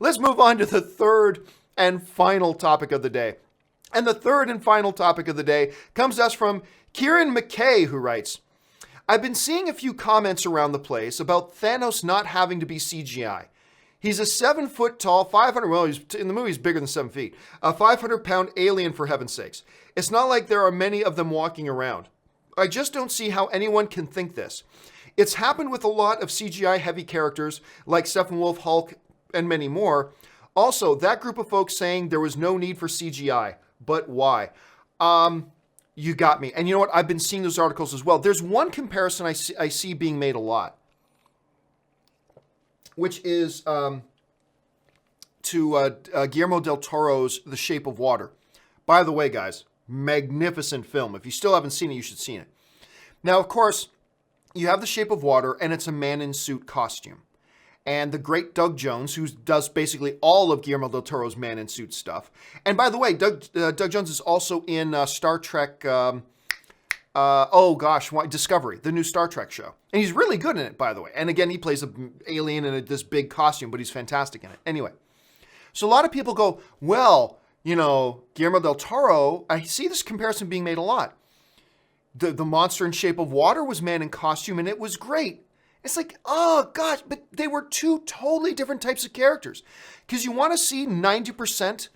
let's move on to the third and final topic of the day. And the third and final topic of the day comes to us from Kieran Mackay, who writes, I've been seeing a few comments around the place about Thanos not having to be CGI. He's a 7 foot tall, 500, well, in the movie he's bigger than 7 feet, a 500-pound alien for heaven's sakes. It's not like there are many of them walking around. I just don't see how anyone can think this. It's happened with a lot of CGI heavy characters like Steppenwolf, Hulk, and many more. Also, that group of folks saying there was no need for CGI. But why? You got me. And you know what? I've been seeing those articles as well. There's one comparison I see being made a lot, which is to Guillermo del Toro's The Shape of Water. By the way, guys, magnificent film. If you still haven't seen it, you should see it. Now, of course, you have The Shape of Water, and it's a man-in-suit costume. And the great Doug Jones, who does basically all of Guillermo del Toro's man-in-suit stuff. And by the way, Doug Jones is also in Star Trek, Discovery, the new Star Trek show. And he's really good in it, by the way. And again, he plays an alien in this big costume, but he's fantastic in it. Anyway, so a lot of people go, well, you know, Guillermo del Toro, I see this comparison being made a lot. The monster in Shape of Water was man in costume, and it was great. It's like, oh gosh, but they were two totally different types of characters. Because you want to see 90%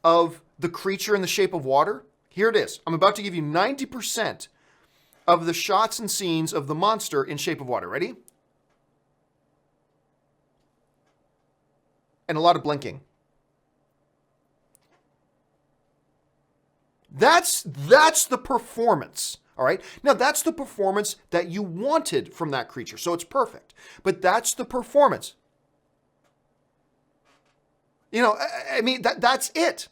of the creature in The Shape of Water? Here it is. I'm about to give you 90% of the shots and scenes of the monster in Shape of Water. Ready? And a lot of blinking. That's the performance. All right. Now, that's the performance that you wanted from that creature. So it's perfect. But that's the performance. You know, I mean, that's it.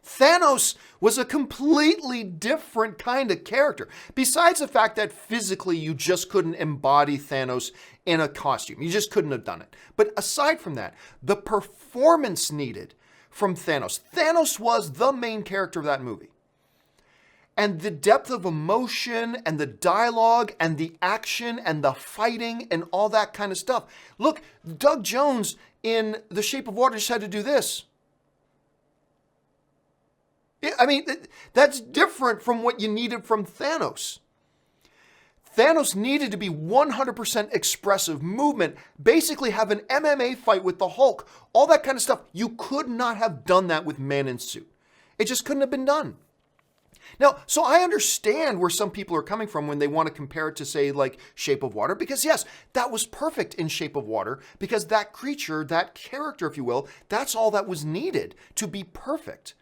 Thanos was a completely different kind of character. Besides the fact that physically you just couldn't embody Thanos in a costume. You just couldn't have done it. But aside from that, the performance needed from Thanos. Thanos was the main character of that movie. And the depth of emotion and the dialogue and the action and the fighting and all that kind of stuff. Look, Doug Jones in The Shape of Water just had to do this. I mean, that's different from what you needed from Thanos. Thanos needed to be 100% expressive movement, basically have an MMA fight with the Hulk, all that kind of stuff. You could not have done that with Man in Suit. It just couldn't have been done. Now, so I understand where some people are coming from when they want to compare it to, say, like Shape of Water, because yes, that was perfect in Shape of Water, because that creature, that character, if you will, that's all that was needed to be perfect.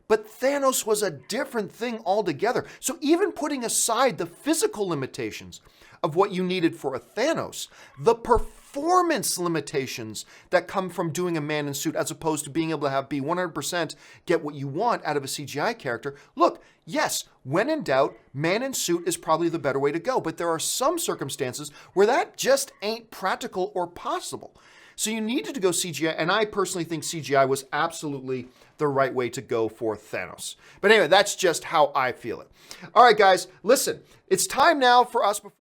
But Thanos was a different thing altogether. So even putting aside the physical limitations of what you needed for a Thanos, the performance limitations that come from doing a man in suit as opposed to being able to be 100% get what you want out of a CGI character. Look, yes, when in doubt, man in suit is probably the better way to go. But there are some circumstances where that just ain't practical or possible. So you needed to go CGI, and I personally think CGI was absolutely the right way to go for Thanos. But anyway, that's just how I feel it. All right, guys, listen, it's time now for us.